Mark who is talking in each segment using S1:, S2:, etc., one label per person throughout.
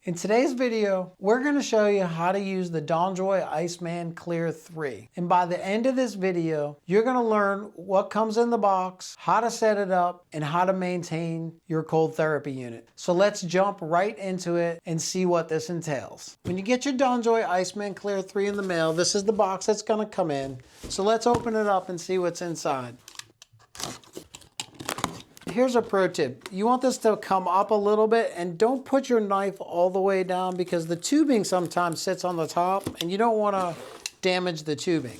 S1: In today's video, we're going to show you how to use the DonJoy IceMan Clear3. And by the end of this video, you're going to learn what comes in the box, how to set it up, and how to maintain your cold therapy unit. So let's jump right into it and see what this entails. When you get your DonJoy IceMan Clear3 in the mail, this is the box that's going to come in. So let's open it up and see what's inside. Here's a pro tip. You want this to come up a little bit, and don't put your knife all the way down because the tubing sometimes sits on the top and you don't want to damage the tubing.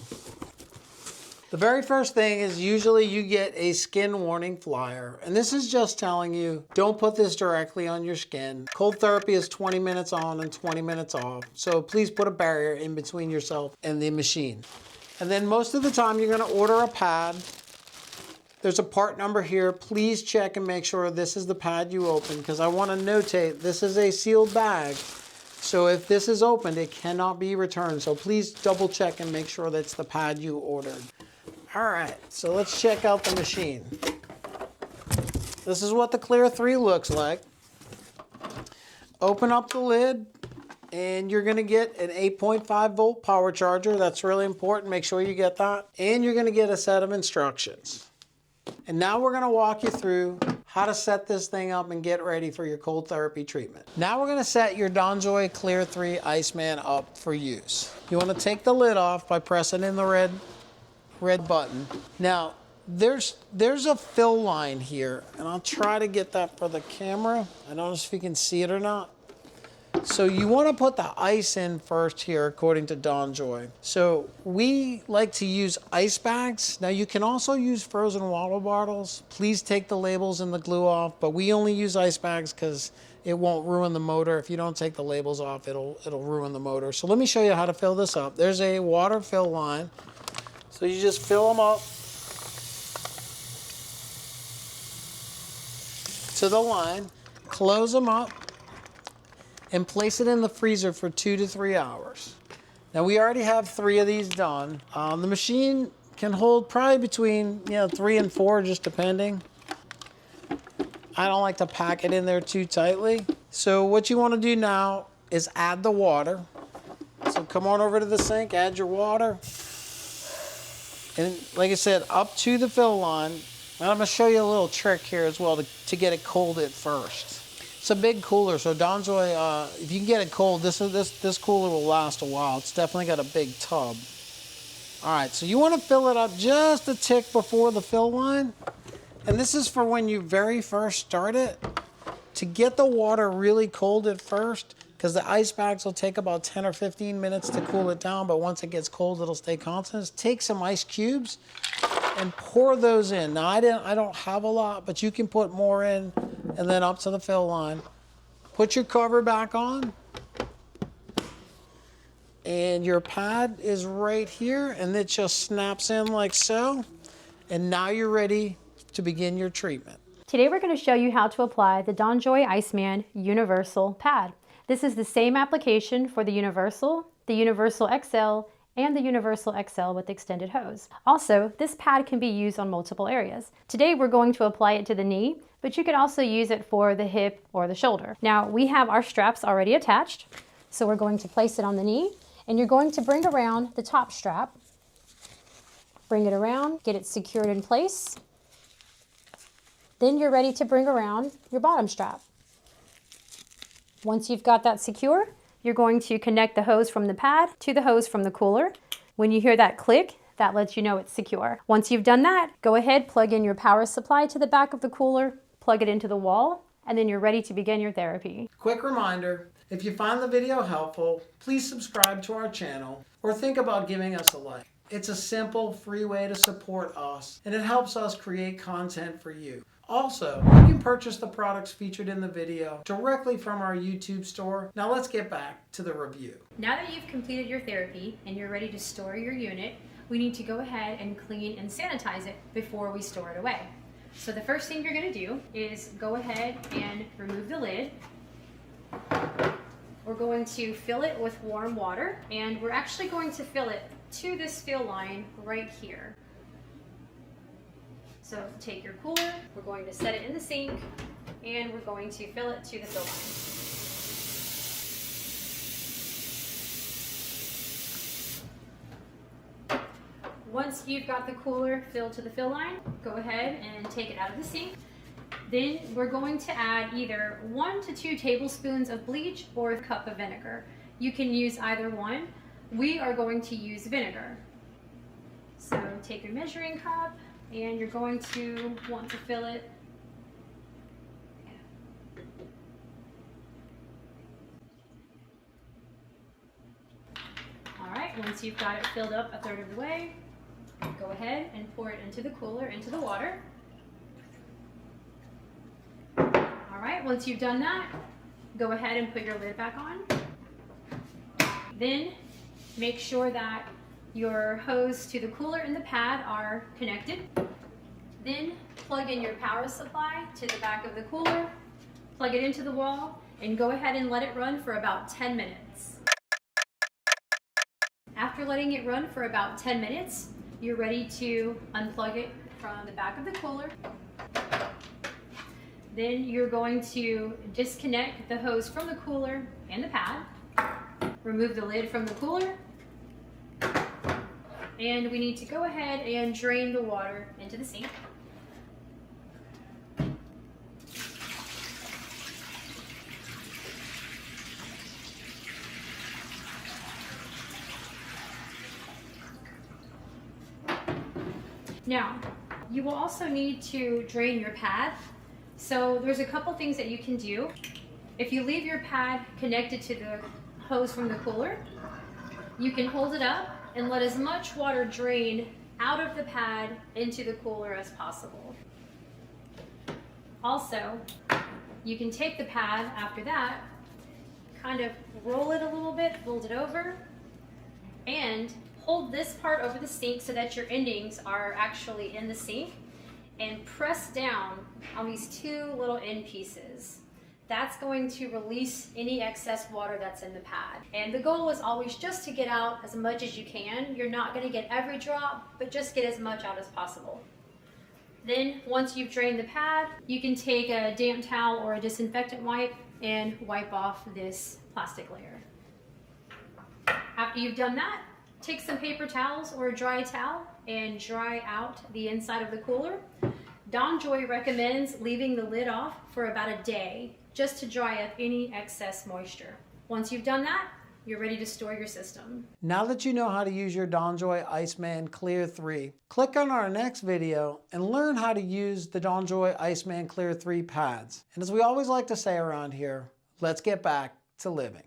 S1: The very first thing is usually you get a skin warning flyer, and this is just telling you don't put this directly on your skin. Cold therapy is 20 minutes on and 20 minutes off, so please put a barrier in between yourself and the machine. And then most of the time you're going to order a pad. There's a part number here. Please check and make sure this is the pad you open, because I want to notate this is a sealed bag. So if this is opened, it cannot be returned. So please double check and make sure that's the pad you ordered. All right, so let's check out the machine. This is what the Clear3 looks like. Open up the lid, and you're going to get an 8.5 volt power charger. That's really important. Make sure you get that. And you're going to get a set of instructions. And now we're going to walk you through how to set this thing up and get ready for your cold therapy treatment. Now we're going to set your DonJoy Clear3 IceMan up for use. You want to take the lid off by pressing in the red button. Now there's a fill line here, and I'll try to get that for the camera. I don't know if you can see it or not. So you want to put the ice in first here, according to DonJoy. So we like to use ice bags. Now you can also use frozen water bottles. Please take the labels and the glue off, but we only use ice bags because it won't ruin the motor. If you don't take the labels off, it'll ruin the motor. So let me show you how to fill this up. There's a water fill line. So you just fill them up to the line, close them up, and place it in the freezer for 2 to 3 hours. Now we already have 3 of these done. The machine can hold probably between 3 and 4, just depending. I don't like to pack it in there too tightly. So what you want to do now is add the water. So come on over to the sink, add your water. And like I said, up to the fill line. And I'm going to show you a little trick here as well to get it cold at first. It's a big cooler, so DonJoy, if you can get it cold, this cooler will last a while. It's definitely got a big tub. All right, so you want to fill it up just a tick before the fill line. And this is for when you very first start it. To get the water really cold at first, because the ice bags will take about 10 or 15 minutes to cool it down, but once it gets cold, it'll stay constant. Take some ice cubes and pour those in. Now, I don't have a lot, but you can put more in, and then up to the fill line. Put your cover back on. And your pad is right here, and it just snaps in like so. And now you're ready to begin your treatment.
S2: Today we're going to show you how to apply the DonJoy IceMan Universal Pad. This is the same application for the Universal XL, and the Universal XL with extended hose. Also, this pad can be used on multiple areas. Today we're going to apply it to the knee, but you could also use it for the hip or the shoulder. Now we have our straps already attached, so we're going to place it on the knee, and you're going to bring around the top strap. Bring it around, get it secured in place. Then you're ready to bring around your bottom strap. Once you've got that secure, you're going to connect the hose from the pad to the hose from the cooler. When you hear that click, that lets you know it's secure. Once you've done that, go ahead, plug in your power supply to the back of the cooler, plug it into the wall, and then you're ready to begin your therapy.
S1: Quick reminder, if you find the video helpful, please subscribe to our channel or think about giving us a like. It's a simple, free way to support us, and it helps us create content for you. Also, you can purchase the products featured in the video directly from our YouTube store. Now let's get back to the review.
S2: Now that you've completed your therapy and you're ready to store your unit, we need to go ahead and clean and sanitize it before we store it away. So the first thing you're going to do is go ahead and remove the lid. We're going to fill it with warm water, and we're actually going to fill it to this fill line right here. So take your cooler, we're going to set it in the sink, and we're going to fill it to the fill line. Once you've got the cooler filled to the fill line, go ahead and take it out of the sink. Then we're going to add either 1 to 2 tablespoons of bleach or a cup of vinegar. You can use either one. We are going to use vinegar. So take your measuring cup and you're going to want to fill it. All right, once you've got it filled up a third of the way, go ahead and pour it into the cooler, into the water. All right, once you've done that, go ahead and put your lid back on. Then make sure that your hose to the cooler and the pad are connected. Then plug in your power supply to the back of the cooler, plug it into the wall, and go ahead and let it run for about 10 minutes. After letting it run for about 10 minutes, you're ready to unplug it from the back of the cooler. Then you're going to disconnect the hose from the cooler and the pad. Remove the lid from the cooler. And we need to go ahead and drain the water into the sink. Now, you will also need to drain your pad. So there's a couple things that you can do. If you leave your pad connected to the hose from the cooler, you can hold it up and let as much water drain out of the pad into the cooler as possible. Also, you can take the pad after that, kind of roll it a little bit, fold it over, and hold this part over the sink so that your endings are actually in the sink, and press down on these 2 little end pieces. That's going to release any excess water that's in the pad. And the goal is always just to get out as much as you can. You're not going to get every drop, but just get as much out as possible. Then once you've drained the pad, you can take a damp towel or a disinfectant wipe and wipe off this plastic layer. After you've done that, take some paper towels or a dry towel and dry out the inside of the cooler. DonJoy recommends leaving the lid off for about a day just to dry up any excess moisture. Once you've done that, you're ready to store your system.
S1: Now that you know how to use your DonJoy IceMan Clear3, click on our next video and learn how to use the DonJoy IceMan Clear3 pads. And as we always like to say around here, let's get back to living.